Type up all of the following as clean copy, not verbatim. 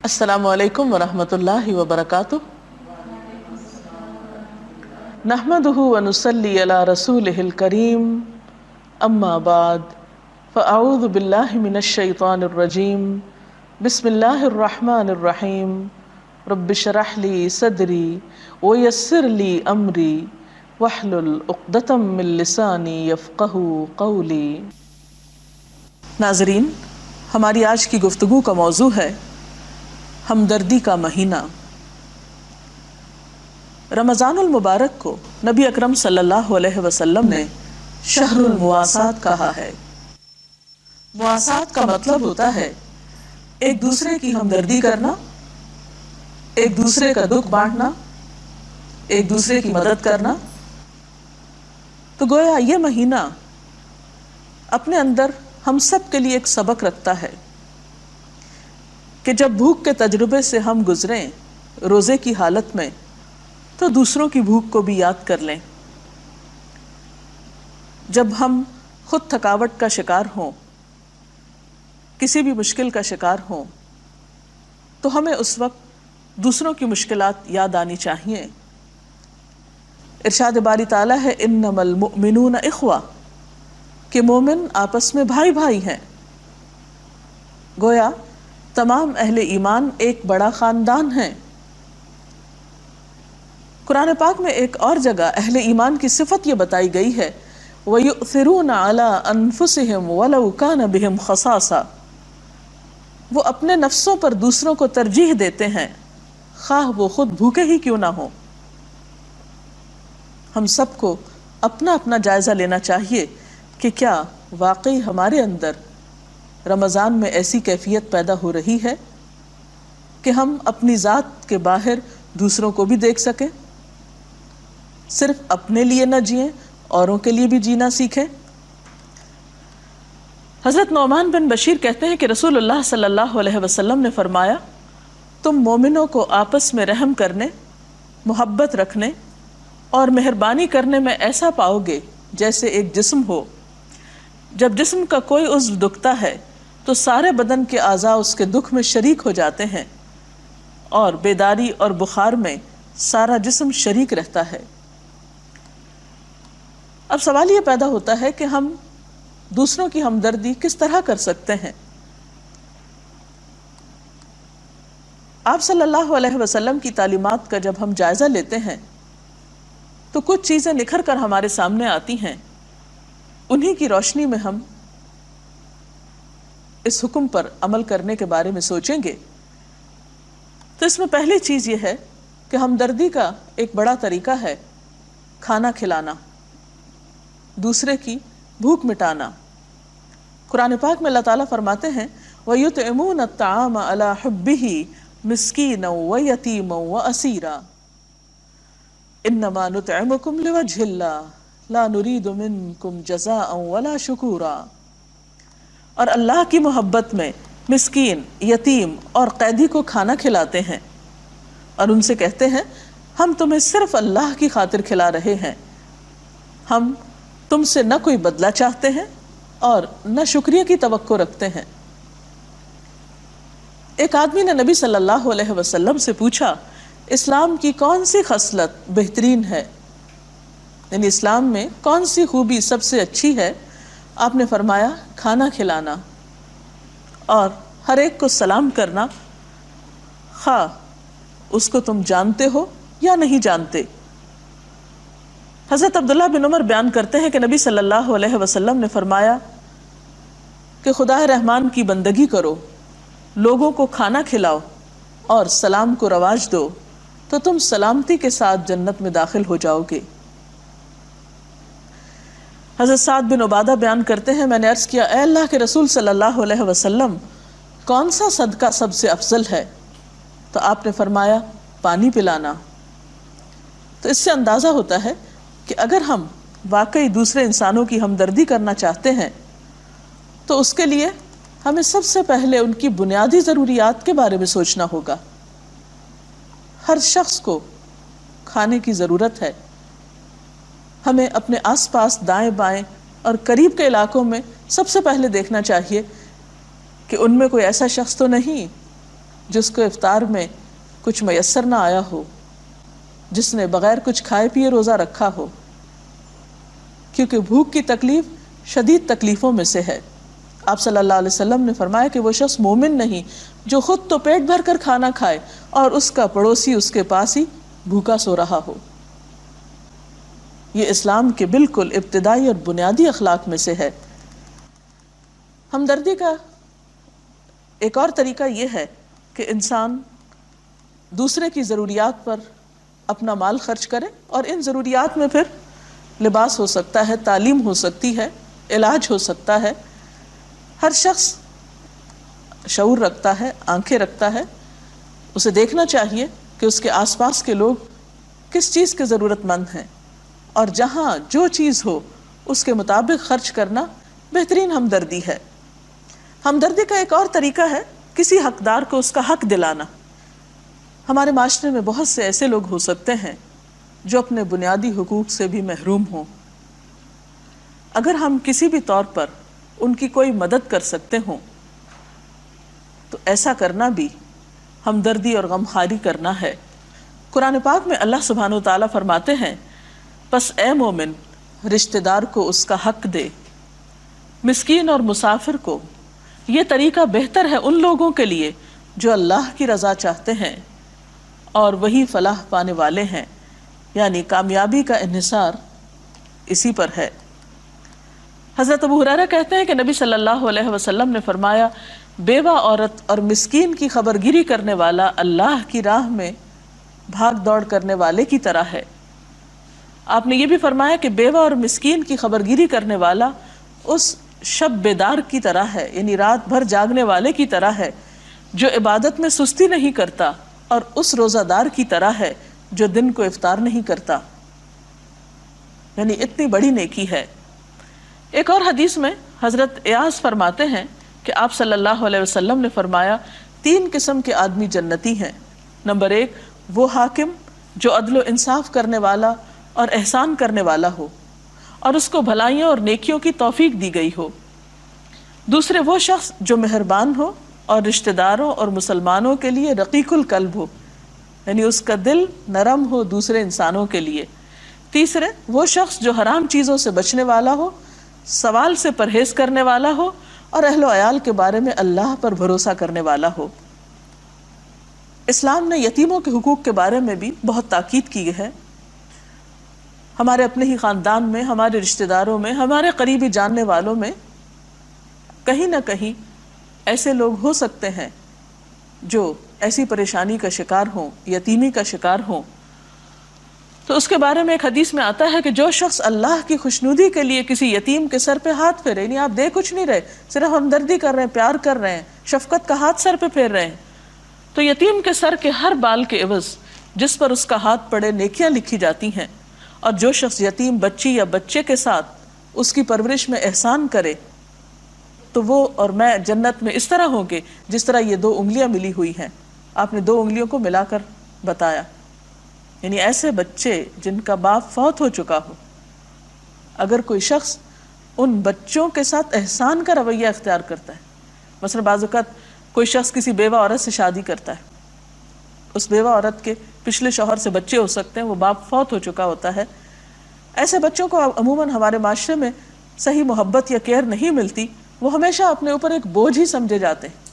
السلام علیکم ورحمۃ اللہ وبرکاتہ۔ نحمده ونصلی علی رسولہ الکریم، اما بعد فاعوذ باللہ من الشیطان الرجیم، بسم اللہ الرحمن الرحیم۔ رب اشرح لی صدری ویسر لی امری واحلل عقدۃ من لسانی یفقہوا قولی۔ ناظرین، ہماری آج کی گفتگو کا موضوع ہے ہمدردی کا مہینہ۔ رمضان المبارک کو نبی اکرم صلی اللہ علیہ وسلم نے شہر المواسات کہا ہے۔ مواسات کا مطلب ہوتا ہے ایک دوسرے کی ہمدردی کرنا، ایک دوسرے کا دکھ بانٹنا، ایک دوسرے کی مدد کرنا۔ تو گویا یہ مہینہ اپنے اندر ہم سب کے لیے ایک سبق رکھتا ہے کہ جب بھوک کے تجربے سے ہم گزریں روزے کی حالت میں تو دوسروں کی بھوک کو بھی یاد کر لیں۔ جب ہم خود تھکاوٹ کا شکار ہوں، کسی بھی مشکل کا شکار ہوں، تو ہمیں اس وقت دوسروں کی مشکلات یاد آنی چاہیے۔ ارشاد باری تعالیٰ ہے انما المؤمنون اخوہ، کہ مومن آپس میں بھائی بھائی ہیں۔ گویا تمام اہل ایمان ایک بڑا خاندان ہیں۔ قرآن پاک میں ایک اور جگہ اہل ایمان کی صفت یہ بتائی گئی ہے وَيُؤْثِرُونَ عَلَىٰ أَنفُسِهِمْ وَلَوْ كَانَ بِهِمْ خَصَاصَةٌ، وہ اپنے نفسوں پر دوسروں کو ترجیح دیتے ہیں خواہ وہ خود بھوکے ہی کیوں نہ ہوں۔ ہم سب کو اپنا اپنا جائزہ لینا چاہیے کہ کیا واقعی ہمارے اندر رمضان میں ایسی کیفیت پیدا ہو رہی ہے کہ ہم اپنی ذات کے باہر دوسروں کو بھی دیکھ سکیں، صرف اپنے لیے نہ جئیں، اوروں کے لیے بھی جینا سیکھیں۔ حضرت نعمان بن بشیر کہتے ہیں کہ رسول اللہ صلی اللہ علیہ وسلم نے فرمایا، تم مومنوں کو آپس میں رحم کرنے، محبت رکھنے اور مہربانی کرنے میں ایسا پاؤ گے جیسے ایک جسم ہو۔ جب جسم کا کوئی عضو دکھتا ہے تو سارے بدن کے اعضاء اس کے دکھ میں شریک ہو جاتے ہیں، اور بیداری اور بخار میں سارا جسم شریک رہتا ہے۔ اب سوال یہ پیدا ہوتا ہے کہ ہم دوسروں کی ہمدردی کس طرح کر سکتے ہیں؟ آپ صلی اللہ علیہ وسلم کی تعلیمات کا جب ہم جائزہ لیتے ہیں تو کچھ چیزیں نکھر کر ہمارے سامنے آتی ہیں۔ انہی کی روشنی میں ہم اس حکم پر عمل کرنے کے بارے میں سوچیں گے۔ تو اس میں پہلی چیز یہ ہے کہ ہمدردی کا ایک بڑا طریقہ ہے کھانا کھلانا، دوسرے کی بھوک مٹانا۔ قرآن پاک میں اللہ تعالیٰ فرماتے ہیں وَيُطْعِمُونَ الطَّعَامَ عَلَىٰ حُبِّهِ مِسْكِينًا وَيَتِيمًا وَأَسِيرًا إِنَّمَا نُطْعِمُكُمْ لِوَجْهِ اللَّهِ لَا نُرِيدُ مِنْكُمْ جَزَاءً وَلَا شُكُورًا۔ اور اللہ کی محبت میں مسکین، یتیم اور قیدی کو کھانا کھلاتے ہیں اور ان سے کہتے ہیں ہم تمہیں صرف اللہ کی خاطر کھلا رہے ہیں، ہم تم سے نہ کوئی بدلہ چاہتے ہیں اور نہ شکریہ کی توقع رکھتے ہیں۔ ایک آدمی نے نبی صلی اللہ علیہ وسلم سے پوچھا اسلام کی کون سی خصلت بہترین ہے، یعنی اسلام میں کون سی خوبی سب سے اچھی ہے؟ آپ نے فرمایا کھانا کھلانا اور ہر ایک کو سلام کرنا، خواہ اس کو تم جانتے ہو یا نہیں جانتے۔ حضرت عبداللہ بن عمر بیان کرتے ہیں کہ نبی صلی اللہ علیہ وسلم نے فرمایا کہ خدا رحمان کی بندگی کرو، لوگوں کو کھانا کھلاؤ اور سلام کو رواج دو تو تم سلامتی کے ساتھ جنت میں داخل ہو جاؤ گے۔ حضرت سعد بن عبادہ بیان کرتے ہیں میں نے عرض کیا اے اللہ کے رسول صلی اللہ علیہ وسلم کون سا صدقہ سب سے افضل ہے؟ تو آپ نے فرمایا پانی پلانا۔ تو اس سے اندازہ ہوتا ہے کہ اگر ہم واقعی دوسرے انسانوں کی ہمدردی کرنا چاہتے ہیں تو اس کے لیے ہمیں سب سے پہلے ان کی بنیادی ضروریات کے بارے میں سوچنا ہوگا۔ ہر شخص کو کھانے کی ضرورت ہے۔ ہمیں اپنے آس پاس دائیں بائیں اور قریب کے علاقوں میں سب سے پہلے دیکھنا چاہیے کہ ان میں کوئی ایسا شخص تو نہیں جس کو افطار میں کچھ میسر نہ آیا ہو، جس نے بغیر کچھ کھائے پیے روزہ رکھا ہو، کیونکہ بھوک کی تکلیف شدید تکلیفوں میں سے ہے۔ آپ صلی اللہ علیہ وسلم نے فرمایا کہ وہ شخص مومن نہیں جو خود تو پیٹ بھر کر کھانا کھائے اور اس کا پڑوسی اس کے پاس ہی بھوکا سو رہا ہو۔ یہ اسلام کے بالکل ابتدائی اور بنیادی اخلاق میں سے ہے۔ ہمدردی کا ایک اور طریقہ یہ ہے کہ انسان دوسرے کی ضروریات پر اپنا مال خرچ کرے، اور ان ضروریات میں پھر لباس ہو سکتا ہے، تعلیم ہو سکتی ہے، علاج ہو سکتا ہے۔ ہر شخص شعور رکھتا ہے، آنکھیں رکھتا ہے، اسے دیکھنا چاہیے کہ اس کے آس پاس کے لوگ کس چیز کے ضرورت مند ہیں، اور جہاں جو چیز ہو اس کے مطابق خرچ کرنا بہترین ہمدردی ہے۔ ہمدردی کا ایک اور طریقہ ہے کسی حقدار کو اس کا حق دلانا۔ ہمارے معاشرے میں بہت سے ایسے لوگ ہو سکتے ہیں جو اپنے بنیادی حقوق سے بھی محروم ہوں۔ اگر ہم کسی بھی طور پر ان کی کوئی مدد کر سکتے ہوں تو ایسا کرنا بھی ہمدردی اور غمخواری کرنا ہے۔ قرآن پاک میں اللہ سبحانہ وتعالیٰ فرماتے ہیں، پس اے مومن رشتہ دار کو اس کا حق دے، مسکین اور مسافر کو۔ یہ طریقہ بہتر ہے ان لوگوں کے لیے جو اللہ کی رضا چاہتے ہیں اور وہی فلاح پانے والے ہیں، یعنی کامیابی کا انحصار اسی پر ہے۔ حضرت ابو ہریرہ کہتے ہیں کہ نبی صلی اللہ علیہ وسلم نے فرمایا، بیوہ عورت اور مسکین کی خبرگیری کرنے والا اللہ کی راہ میں بھاگ دوڑ کرنے والے کی طرح ہے۔ آپ نے یہ بھی فرمایا کہ بیوہ اور مسکین کی خبرگیری کرنے والا اس شب بیدار کی طرح ہے، یعنی رات بھر جاگنے والے کی طرح ہے جو عبادت میں سستی نہیں کرتا، اور اس روزہ دار کی طرح ہے جو دن کو افطار نہیں کرتا، یعنی اتنی بڑی نیکی ہے۔ ایک اور حدیث میں حضرت ایاز فرماتے ہیں کہ آپ صلی اللہ علیہ وسلم نے فرمایا، 3 قسم کے آدمی جنتی ہیں۔ نمبر 1، وہ حاکم جو عدل و انصاف کرنے والا اور احسان کرنے والا ہو اور اس کو بھلائیوں اور نیکیوں کی توفیق دی گئی ہو۔ دوسرے، وہ شخص جو مہربان ہو اور رشتہ داروں اور مسلمانوں کے لیے رقیق القلب ہو، یعنی اس کا دل نرم ہو دوسرے انسانوں کے لیے۔ تیسرے، وہ شخص جو حرام چیزوں سے بچنے والا ہو، سوال سے پرہیز کرنے والا ہو اور اہل و عیال کے بارے میں اللہ پر بھروسہ کرنے والا ہو۔ اسلام نے یتیموں کے حقوق کے بارے میں بھی بہت تاکید کی ہے۔ ہمارے اپنے ہی خاندان میں، ہمارے رشتہ داروں میں، ہمارے قریبی جاننے والوں میں کہیں نہ کہیں ایسے لوگ ہو سکتے ہیں جو ایسی پریشانی کا شکار ہوں، یتیمی کا شکار ہوں۔ تو اس کے بارے میں ایک حدیث میں آتا ہے کہ جو شخص اللہ کی خوشنودی کے لیے کسی یتیم کے سر پہ ہاتھ پھیرے، یعنی آپ دے کچھ نہیں رہے، صرف ہمدردی کر رہے ہیں، پیار کر رہے ہیں، شفقت کا ہاتھ سر پہ پھیر رہے ہیں، تو یتیم کے سر کے ہر بال کے عوض جس پر اس کا ہاتھ پڑے نیکیاں لکھی جاتی ہیں۔ اور جو شخص یتیم بچی یا بچے کے ساتھ اس کی پرورش میں احسان کرے تو وہ اور میں جنت میں اس طرح ہوں گے جس طرح یہ 2 انگلیاں ملی ہوئی ہیں۔ آپ نے 2 انگلیوں کو ملا کر بتایا، یعنی ایسے بچے جن کا باپ فوت ہو چکا ہو، اگر کوئی شخص ان بچوں کے ساتھ احسان کا رویہ اختیار کرتا ہے، مثلا بعض اوقات کوئی شخص کسی بیوہ عورت سے شادی کرتا ہے، اس بیوہ عورت کے پچھلے شوہر سے بچے ہو سکتے ہیں، وہ باپ فوت ہو چکا ہوتا ہے، ایسے بچوں کو عموماً ہمارے معاشرے میں صحیح محبت یا کیئر نہیں ملتی، وہ ہمیشہ اپنے اوپر ایک بوجھ ہی سمجھے جاتے ہیں۔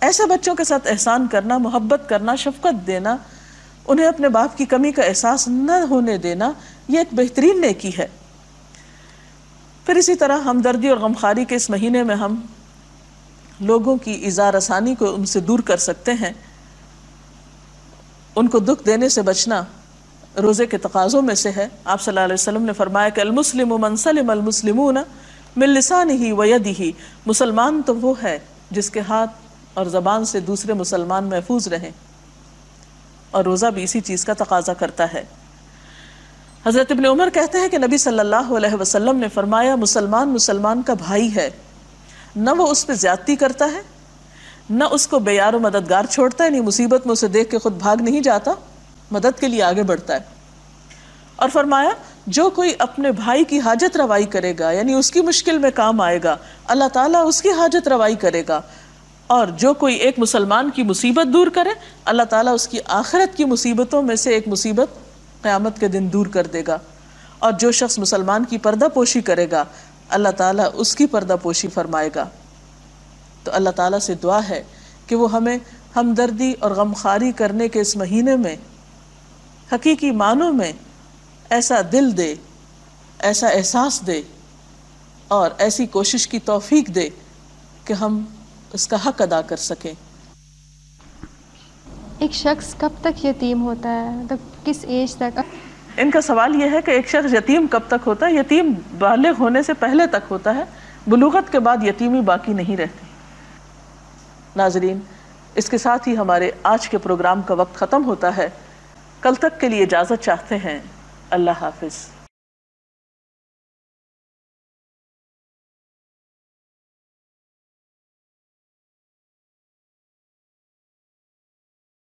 ایسے بچوں کے ساتھ احسان کرنا، محبت کرنا، شفقت دینا، انہیں اپنے باپ کی کمی کا احساس نہ ہونے دینا، یہ ایک بہترین نیکی ہے۔ پھر اسی طرح ہمدردی اور غمخواری کے اس مہینے میں ہم لوگوں کی ایذا رسانی کو ان سے دور کر سکتے ہیں۔ ان کو دکھ دینے سے بچنا روزے کے تقاضوں میں سے ہے۔ آپ صلی اللہ علیہ وسلم نے فرمایا کہ المسلم من سلم المسلمون من لسانہ ویدہ، مسلمان تو وہ ہے جس کے ہاتھ اور زبان سے دوسرے مسلمان محفوظ رہیں، اور روزہ بھی اسی چیز کا تقاضا کرتا ہے۔ حضرت ابن عمر کہتے ہیں کہ نبی صلی اللہ علیہ وسلم نے فرمایا، مسلمان مسلمان کا بھائی ہے، نہ وہ اس پہ زیادتی کرتا ہے، نہ اس کو بے یار و مددگار چھوڑتا ہے، نہیں مصیبت میں اسے دیکھ کے خود بھاگ نہیں جاتا، مدد کے لیے آگے بڑھتا ہے۔ اور فرمایا، جو کوئی اپنے بھائی کی حاجت روائی کرے گا، یعنی اس کی مشکل میں کام آئے گا، اللہ تعالیٰ اس کی حاجت روائی کرے گا، اور جو کوئی ایک مسلمان کی مصیبت دور کرے اللہ تعالیٰ اس کی آخرت کی مصیبتوں میں سے ایک مصیبت قیامت کے دن دور کر دے گا. اور جو شخص مسلمان کی پردہ پوشی کرے گا اللہ تعالیٰ اس کی پردہ پوشی فرمائے گا. تو اللہ تعالیٰ سے دعا ہے کہ وہ ہمیں ہمدردی اور غمخواری کرنے کے اس مہینے میں حقیقی معنوں میں ایسا دل دے، ایسا احساس دے اور ایسی کوشش کی توفیق دے کہ ہم اس کا حق ادا کر سکیں. ایک شخص کب تک یتیم ہوتا ہے، مطلب کس ایج تک؟ ان کا سوال یہ ہے کہ ایک شخص یتیم کب تک ہوتا ہے. یتیم بالغ ہونے سے پہلے تک ہوتا ہے، بلوغت کے بعد یتیمی باقی نہیں رہتی. ناظرین، اس کے ساتھ ہی ہمارے آج کے پروگرام کا وقت ختم ہوتا ہے. کل تک کے لیے اجازت چاہتے ہیں. اللہ حافظ.